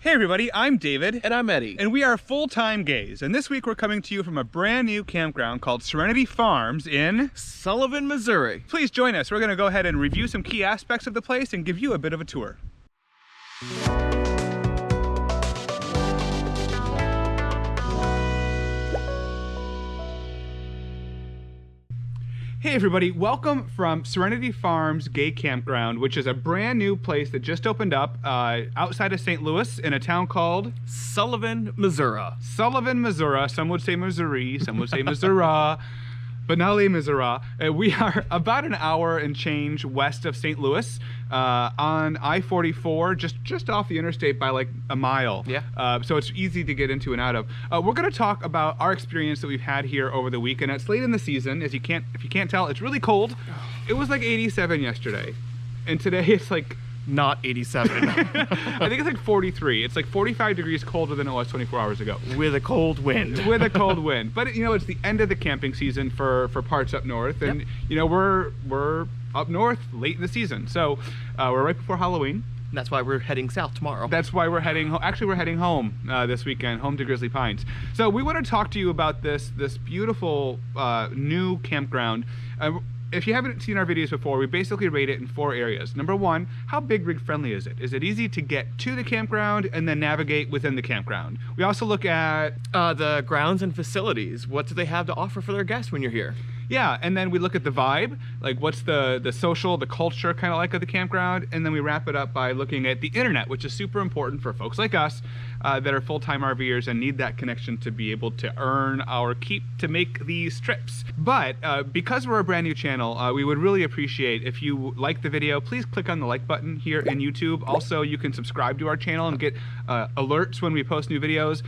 Hey everybody, I'm David. And I'm Eddie. And we are full-time gays. And this week we're coming to you from a brand new campground called SIRenity Farms in Sullivan, Missouri. Please join us. We're going to go ahead and review some key aspects of the place and give you a bit of a tour. Hey everybody, welcome from SIRenity Farms Gay Campground, which is a brand new place that just opened up outside of St. Louis in a town called Sullivan, Missouri. Sullivan, Missouri. Some would say Missouri, some would say Missouri, but not only Missouri. We are about an hour and change west of St. Louis on I-44, just off the interstate by like a mile. Yeah. So it's easy to get into and out of. We're going to talk about our experience that we've had here over the weekend. It's late in the season, if you can't tell. It's really cold. It was like 87 yesterday, and today it's like not 87. I think it's like 43. It's like 45 degrees colder than it was 24 hours ago. With a cold wind. With a cold wind. But you know, it's the end of the camping season for parts up north, and yep. You know, we're up north late in the season, so we're right before Halloween. That's why we're heading south tomorrow. That's why we're heading home. Actually, we're heading home this weekend, home to Grizzly Pines. So we want to talk to you about this beautiful new campground. If you haven't seen our videos before, we basically rate it in 4 areas. Number 1, how big rig friendly is it? Is it easy to get to the campground and then navigate within the campground? We also look at the grounds and facilities. What do they have to offer for their guests when you're here? Yeah, and then we look at the vibe, like what's the social, the culture kind of like of the campground, and then we wrap it up by looking at the internet, which is super important for folks like us that are full-time RVers and need that connection to be able to earn our keep to make these trips. But because we're a brand new channel, we would really appreciate if you like the video, please click on the like button here in YouTube. Also, you can subscribe to our channel and get alerts when we post new videos.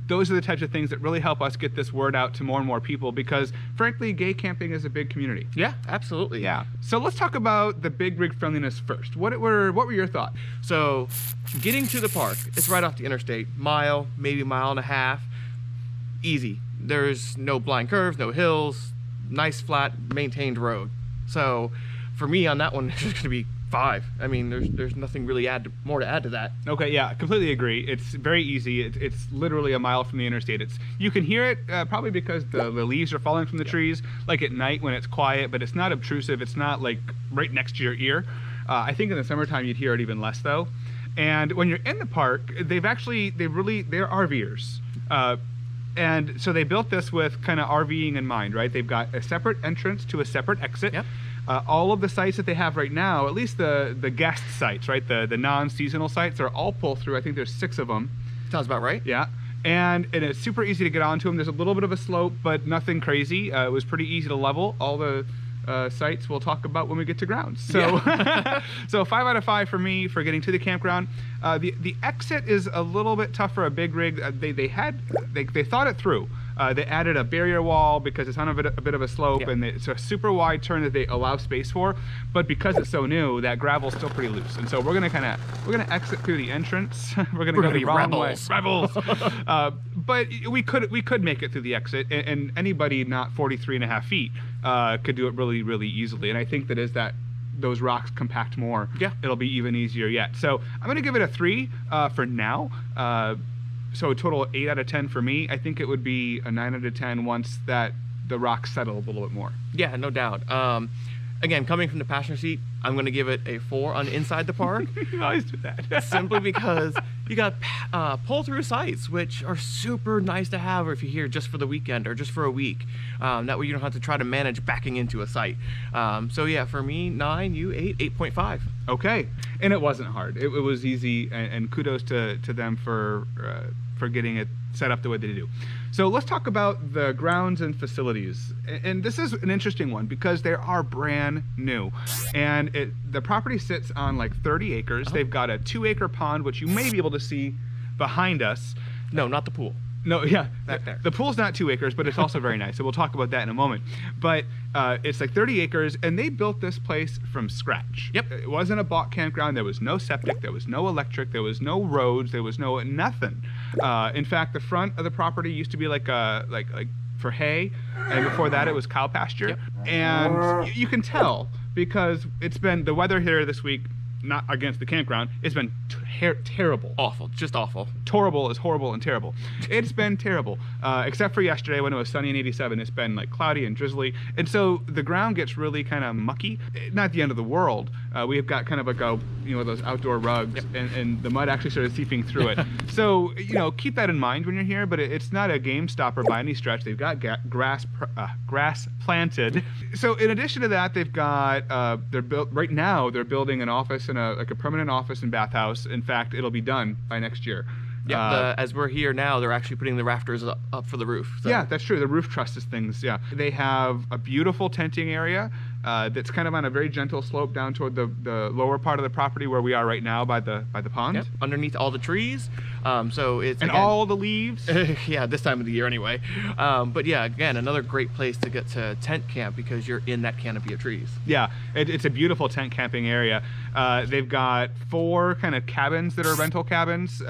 Those are the types of things that really help us get this word out to more and more people, because frankly, gay camping is a big community. Yeah, absolutely. Yeah. So let's talk about the big rig friendliness first. What were your thoughts? So getting to the park, it's right off the interstate, mile, maybe mile and a half, easy. There's no blind curves, no hills, nice flat maintained road. So for me on that one, it's just going to be 5. I mean, there's nothing really more to add to that. Okay, yeah, completely agree. It's very easy. It's literally a mile from the interstate. You can hear it probably because the leaves are falling from the trees, like at night when it's quiet, but it's not obtrusive. It's not like right next to your ear. I think in the summertime you'd hear it even less though. And when you're in the park, they're RVers. And so they built this with kind of RVing in mind, right? They've got a separate entrance to a separate exit. Yep. All of the sites that they have right now, at least the guest sites, right? The non-seasonal sites are all pull through. I think there's 6 of them. Sounds about right. Yeah. And it's super easy to get onto them. There's a little bit of a slope, but nothing crazy. It was pretty easy to level. All the sites we'll talk about when we get to grounds. So, yeah. So 5 out of 5 for me for getting to the campground. The exit is a little bit tough for a big rig. They thought it through. They added a barrier wall because it's on a bit of a slope, yeah. And it's a super wide turn that they allow space for. But because it's so new, that gravel's still pretty loose. And so we're gonna exit through the entrance. We're gonna go the wrong way. Rebels. But we could make it through the exit, and anybody not 43.5 feet could do it really, really easily. And I think that as those rocks compact more, yeah, it'll be even easier yet. So I'm gonna give it a 3 for now. So a total 8 out of 10 for me. I think it would be a 9 out of 10 once the rocks settle a little bit more. Yeah, no doubt. Again, coming from the passenger seat, I'm going to give it a 4 on inside the park. You always do that. Simply because you got pull-through sites, which are super nice to have if you're here just for the weekend or just for a week. That way you don't have to try to manage backing into a site. So yeah, for me, 9, you 8, 8.5. Okay, and it wasn't hard. It was easy, and kudos to them for getting it set up the way they do. So let's talk about the grounds and facilities. And this is an interesting one because they are brand new. And the property sits on like 30 acres. They've got a 2-acre pond, which you may be able to see behind us. No, not the pool. No, yeah, back there. The pool's not 2 acres, but it's also very nice. So we'll talk about that in a moment. But it's like 30 acres, and they built this place from scratch. Yep. It wasn't a bought campground. There was no septic. There was no electric. There was no roads. There was no nothing. In fact, the front of the property used to be like for hay, and before that it was cow pasture. Yep. And you can tell because it's been the weather here this week. not against the campground. It's been terrible. Awful, just awful. Horrible is horrible and terrible. It's been terrible, except for yesterday when it was sunny and 87. It's been like cloudy and drizzly, and so the ground gets really kind of mucky. Not the end of the world. We've got kind of like a, those outdoor rugs, and the mud actually started seeping through it. So keep that in mind when you're here. But it's not a game stopper by any stretch. They've got grass planted. So in addition to that, they've got right now they're building an office and a permanent office and bathhouse. In fact, it'll be done by next year. Yeah, as we're here now, they're actually putting the rafters up for the roof. So. Yeah, that's true. The roof trusses things. Yeah, they have a beautiful tenting area that's kind of on a very gentle slope down toward the lower part of the property where we are right now by the pond. Yep, underneath all the trees. So it's and again, all the leaves. Yeah, this time of the year anyway. But yeah, again, another great place to get to tent camp because you're in that canopy of trees. Yeah, it's a beautiful tent camping area. They've got 4 kind of cabins that are rental cabins.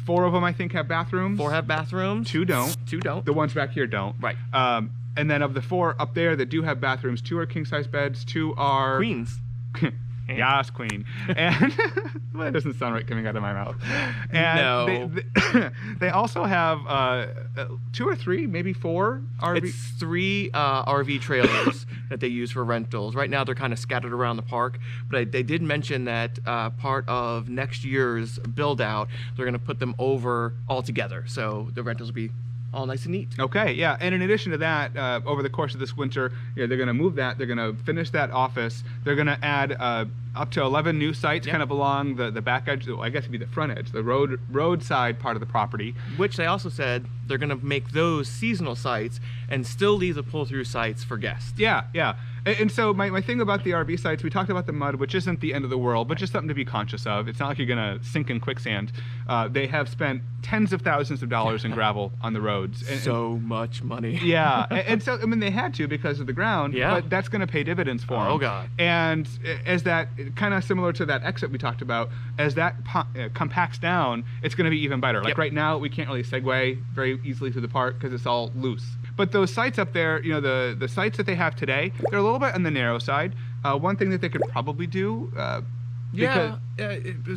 4 of them, I think, have bathrooms. 4 have bathrooms. 2 don't. 2 don't. The ones back here don't. Right. And then of the 4 up there that do have bathrooms, 2 are king-size beds, 2 are... Queens. Yas, queen. And well, that doesn't sound right coming out of my mouth. And no. They also have 2 or 3, maybe 4 RV. It's 3 RV trailers that they use for rentals. Right now they're kind of scattered around the park, but they did mention that part of next year's build out, they're going to put them over all together. So the rentals will be all nice and neat. Okay, yeah, and in addition to that, over the course of this winter, they're going to move that. They're going to finish that office. They're going to add up to 11 new sites, kind of along the back edge. I guess it'd be the front edge, the roadside part of the property. Which they also said they're going to make those seasonal sites and still leave the pull-through sites for guests. Yeah, yeah. And so my thing about the RV sites, we talked about the mud, which isn't the end of the world, but just something to be conscious of. It's not like you're going to sink in quicksand. They have spent tens of thousands of dollars in gravel on the roads. So much money. Yeah. And so, I mean, they had to because of the ground, but that's going to pay dividends for them. Oh, God. And as that, kind of similar to that exit we talked about, as that compacts down, it's going to be even better. Like right now, we can't really segue very easily through the park because it's all loose. But those sites up there, the sites that they have today, they're a little bit on the narrow side. One thing that they could probably do,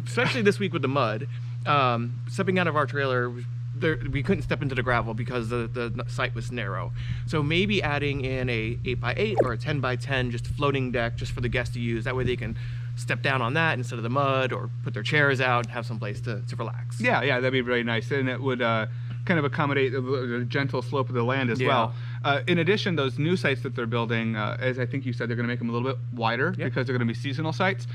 especially this week with the mud, stepping out of our trailer, we couldn't step into the gravel because the site was narrow. So maybe adding in a 8x8 or a 10x10 just floating deck just for the guests to use. That way they can step down on that instead of the mud, or put their chairs out and have some place to relax. Yeah, that'd be really nice, and it would kind of accommodate the gentle slope of the land as well. In addition, those new sites that they're building, as I think you said, they're going to make them a little bit wider because they're going to be seasonal sites.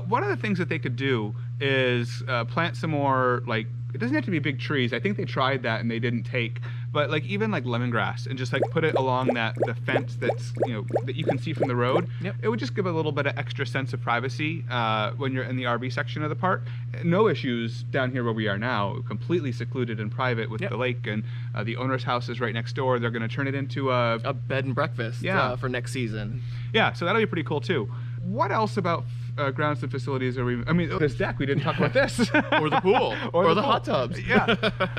One of the things that they could do is plant some more, like, it doesn't have to be big trees. I think they tried that and they didn't take, but like even like lemongrass, and just like put it along the fence that's that you can see from the road. It would just give a little bit of extra sense of privacy when you're in the RV section of the park. No issues down here where we are now, completely secluded and private with the lake, and the owner's house is right next door. They're going to turn it into a bed and breakfast for next season. Yeah, so that'll be pretty cool too. What else about grounds and facilities are we? I mean, this deck, we didn't talk about this. Or the pool. or the hot tubs. Yeah.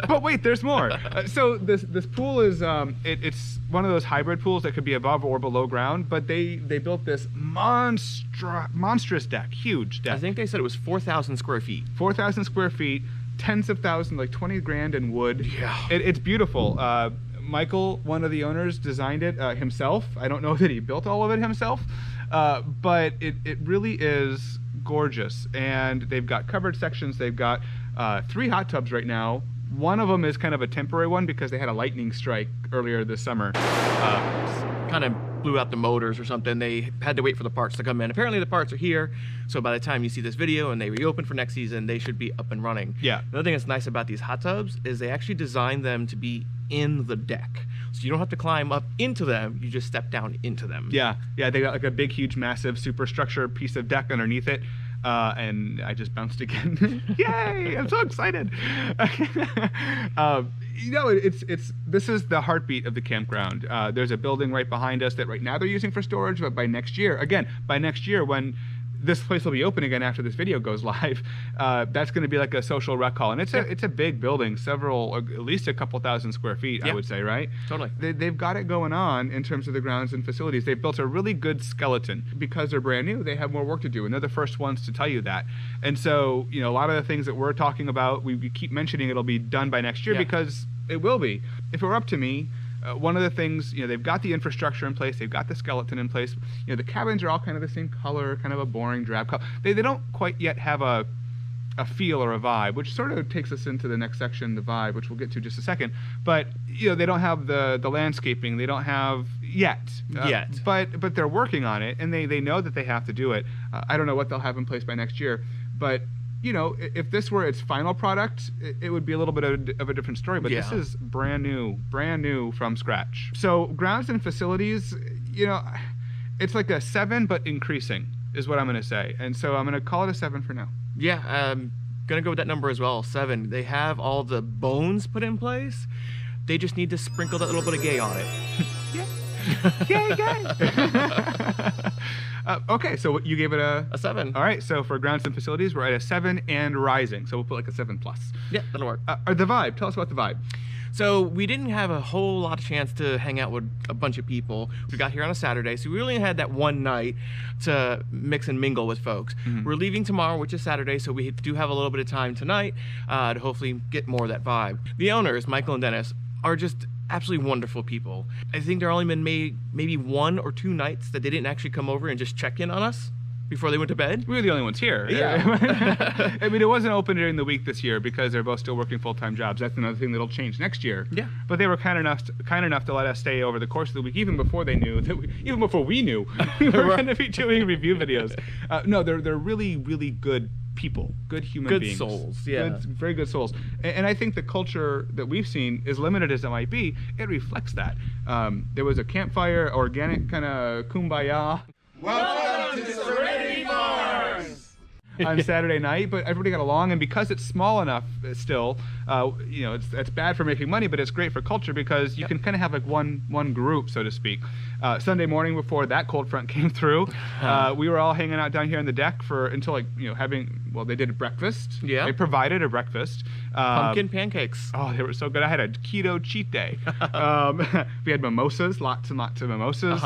But wait, there's more. So this pool is it's one of those hybrid pools that could be above or below ground, but they built this monstrous deck, huge deck. I think they said it was 4,000 square feet. 4,000 square feet, tens of thousands, like 20 grand in wood. Yeah. It's beautiful. Michael, one of the owners, designed it himself. I don't know that he built all of it himself. But it really is gorgeous, and they've got covered sections. They've got 3 hot tubs right now. One of them is kind of a temporary one because they had a lightning strike earlier this summer. Kind of blew out the motors or something. They had to wait for the parts to come in. Apparently the parts are here, so by the time you see this video and they reopen for next season, they should be up and running. Yeah. Another thing that's nice about these hot tubs is they actually designed them to be in the deck. So you don't have to climb up into them, you just step down into them. Yeah, they got like a big, huge, massive superstructure piece of deck underneath it. And I just bounced again. Yay! I'm so excited. This is the heartbeat of the campground. There's a building right behind us that right now they're using for storage, but by next year, when this place will be open again after this video goes live. That's going to be like a social rec hall, and it's a big building, at least a couple thousand square feet, I would say, right? Totally. They've got it going on in terms of the grounds and facilities. They've built a really good skeleton. Because they're brand new, they have more work to do, and they're the first ones to tell you that. And so, a lot of the things that we're talking about, we keep mentioning it'll be done by next year because it will be. If it were up to me, one of the things, they've got the infrastructure in place, they've got the skeleton in place. The cabins are all kind of the same color, kind of a boring drab color. They don't quite yet have a feel or a vibe, which sort of takes us into the next section, the vibe, which we'll get to in just a second. But they don't have the landscaping, they don't have yet. But they're working on it, and they know that they have to do it. I don't know what they'll have in place by next year, but if this were its final product, it would be a little bit of a different story. But this is brand new from scratch. So grounds and facilities, it's like a 7, but increasing is what I'm going to say. And so I'm going to call it a 7 for now. Yeah, I'm going to go with that number as well, 7. They have all the bones put in place. They just need to sprinkle that little bit of gay on it. Gay. Okay, so you gave it a 7. All right, so for grounds and facilities, we're at a 7 and rising. So we'll put like a 7+. Yeah, that'll work. The vibe. Tell us about the vibe. So we didn't have a whole lot of chance to hang out with a bunch of people. We got here on a Saturday, so we only had that one night to mix and mingle with folks. We're leaving tomorrow, which is Saturday, so we do have a little bit of time tonight to hopefully get more of that vibe. The owners, Michael and Dennis, are just absolutely wonderful people. I think there only been maybe 1 or 2 nights that they didn't actually come over and just check in on us before they went to bed. We were the only ones here. Yeah. I mean, it wasn't open during the week this year because they're both still working full-time jobs. That's another thing that'll change next year. Yeah. But they were kind enough to let us stay over the course of the week, even before they knew even before we knew we were going to be doing review videos. No, they're really, really good people, good human beings. Good souls, yeah. Very good souls. And I think the culture that we've seen, as limited as it might be, it reflects that. There was a campfire, organic kind of kumbaya. Welcome to Serenity Farms! On Saturday night, but everybody got along, and because it's small enough still, it's bad for making money, but it's great for culture because you can kind of have like one group, so to speak. Sunday morning before that cold front came through, we were all hanging out down here on the deck until they did a breakfast. Yeah. They provided a breakfast. Pumpkin pancakes. Oh, they were so good. I had a keto cheat day. We had mimosas, lots and lots of mimosas.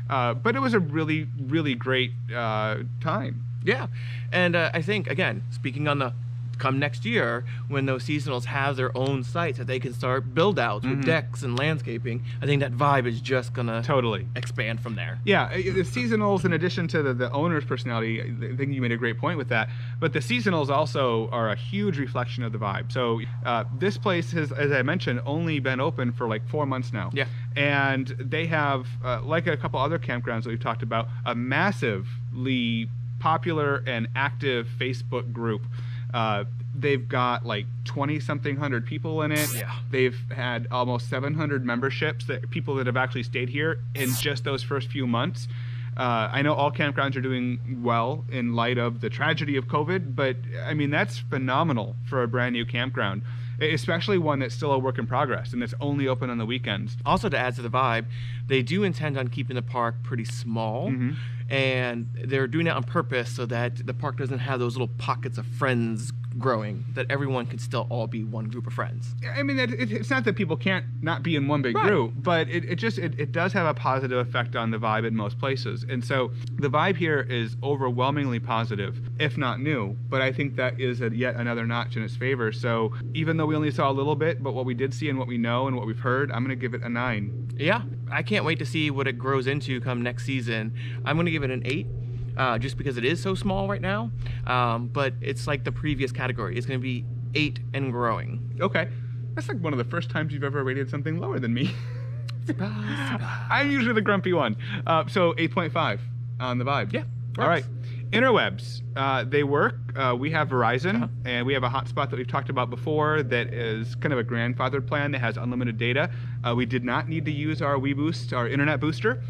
But it was a really, really great time. Yeah, and I think, again, speaking on the come next year, when those seasonals have their own sites that they can start build-outs with decks and landscaping, I think that vibe is just going to expand from there. Yeah, the seasonals, in addition to the owner's personality, I think you made a great point with that, but the seasonals also are a huge reflection of the vibe. So this place has, as I mentioned, only been open for like 4 months now. Yeah. And they have, like a couple other campgrounds that we've talked about, a massively popular and active Facebook group. They've got like 20-something hundred people in it. Yeah. They've had almost 700 memberships, people that have actually stayed here in just those first few months. I know all campgrounds are doing well in light of the tragedy of COVID, but I mean, that's phenomenal for a brand new campground, especially one that's still a work in progress and that's only open on the weekends. Also, to add to the vibe, they do intend on keeping the park pretty small, and they're doing that on purpose so that the park doesn't have those little pockets of friends growing, that everyone can still all be one group of friends. I mean, it's not that people can't not be in one big group, but it does have a positive effect on the vibe in most places. And so the vibe here is overwhelmingly positive, if not new, but I think that is yet another notch in its favor. So even though we only saw a little bit, but what we did see and what we know and what we've heard, I'm going to give it a 9. Yeah, I can't wait to see what it grows into come next season. I'm going to give it an 8. Just because it is so small right now, but it's like the previous category. It's going to be 8 and growing. Okay. That's like one of the first times you've ever rated something lower than me. I'm usually the grumpy one. So 8.5 on the vibe. Yeah. Works. All right. Interwebs. They work. We have Verizon, and we have a hotspot that we've talked about before that is kind of a grandfathered plan that has unlimited data. We did not need to use our WeBoost, our internet booster.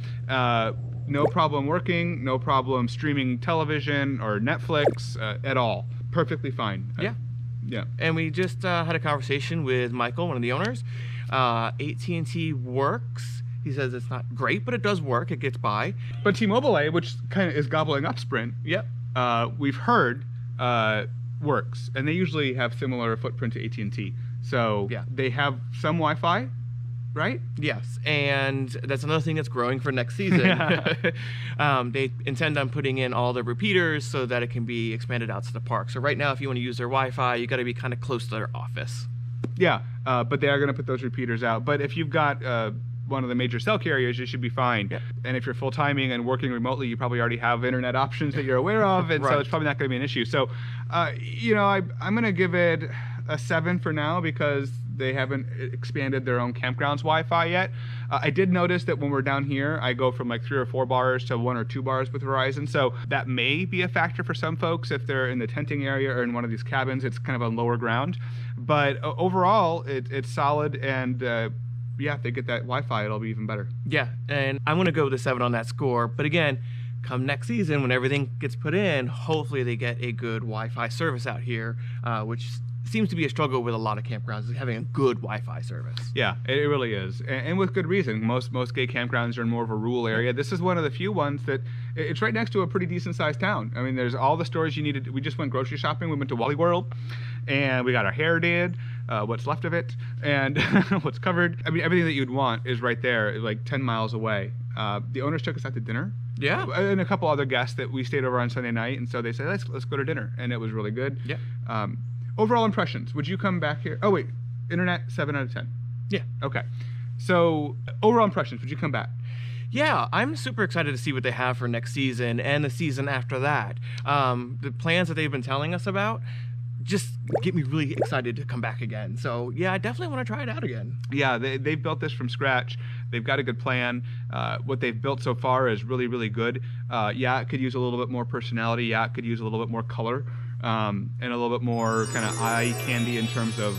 No problem working, no problem streaming television or Netflix at all. Perfectly fine. Yeah. Yeah. And we just had a conversation with Michael, one of the owners. AT&T works. He says it's not great, but it does work. It gets by. But T-Mobile, which kind of is gobbling up Sprint, we've heard works, and they usually have similar footprint to AT&T. So Yeah. they have some Wi-Fi, right? Yes, and that's another thing that's growing for next season. They intend on putting in all the repeaters so that it can be expanded out to the park. So right now, if you want to use their Wi-Fi, you got to be kind of close to their office. Yeah, but they are going to put those repeaters out. But if you've got one of the major cell carriers, you should be fine. Yeah. And if you're full timing and working remotely, you probably already have internet options that you're aware of, and so Right. it's probably not going to be an issue. So, I'm going to give it a 7 for now because they haven't expanded their own campgrounds Wi-Fi yet. I did notice that when we're down here, I go from like 3 or 4 bars to 1 or 2 bars with Verizon. So that may be a factor for some folks if they're in the tenting area or in one of these cabins. It's kind of on lower ground. But overall, it's solid, and if they get that Wi-Fi, it'll be even better. Yeah, and I'm going to go with a 7 on that score. But again, come next season, when everything gets put in, hopefully they get a good Wi-Fi service out here, which seems to be a struggle with a lot of campgrounds, is having a good Wi-Fi service. Yeah, it really is, and with good reason. Most gay campgrounds are in more of a rural area. This is one of the few ones that it's right next to a pretty decent sized town. I mean, there's all the stores you needed. We just went grocery shopping. We went to Wally World, and we got our hair did, what's left of it, and what's covered. I mean, everything that you'd want is right there, like 10 miles away. The owners took us out to dinner. Yeah. And a couple other guests that we stayed over on Sunday night, and so they said, let's go to dinner, and it was really good. Yeah. Overall impressions, would you come back here? Oh wait, internet 7 out of 10. Yeah. Okay. So overall impressions, would you come back? Yeah, I'm super excited to see what they have for next season and the season after that. The plans that they've been telling us about just get me really excited to come back again. So yeah, I definitely want to try it out again. Yeah, they've built this from scratch. They've got a good plan. What they've built so far is really, really good. It could use a little bit more personality. Yeah, it could use a little bit more color. And a little bit more kind of eye candy in terms of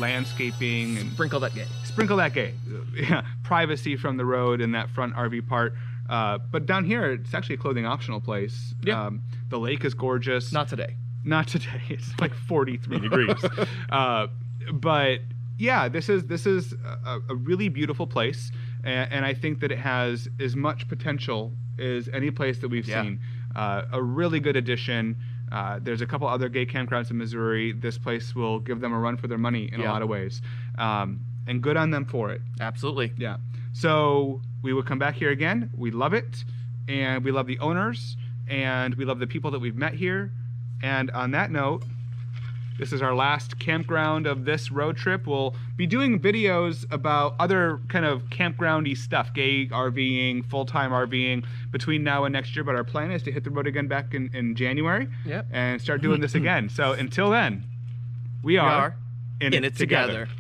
landscaping and Sprinkle that gay. sprinkle that gay. Yeah, privacy from the road in that front RV part. But down here, it's actually a clothing optional place. Yeah. The lake is gorgeous. Not today. Not today. It's like 43 degrees. But yeah, this is a really beautiful place, and I think that it has as much potential as any place that we've seen. A really good addition. There's a couple other gay campgrounds in Missouri. This place will give them a run for their money in a lot of ways. And good on them for it. Absolutely. Yeah. So we would come back here again. We love it. And we love the owners. And we love the people that we've met here. And on that note, this is our last campground of this road trip. We'll be doing videos about other kind of campgroundy stuff, gay RVing, full-time RVing between now and next year. But our plan is to hit the road again back in January. Yep. And start doing this again. So until then, we are in it together.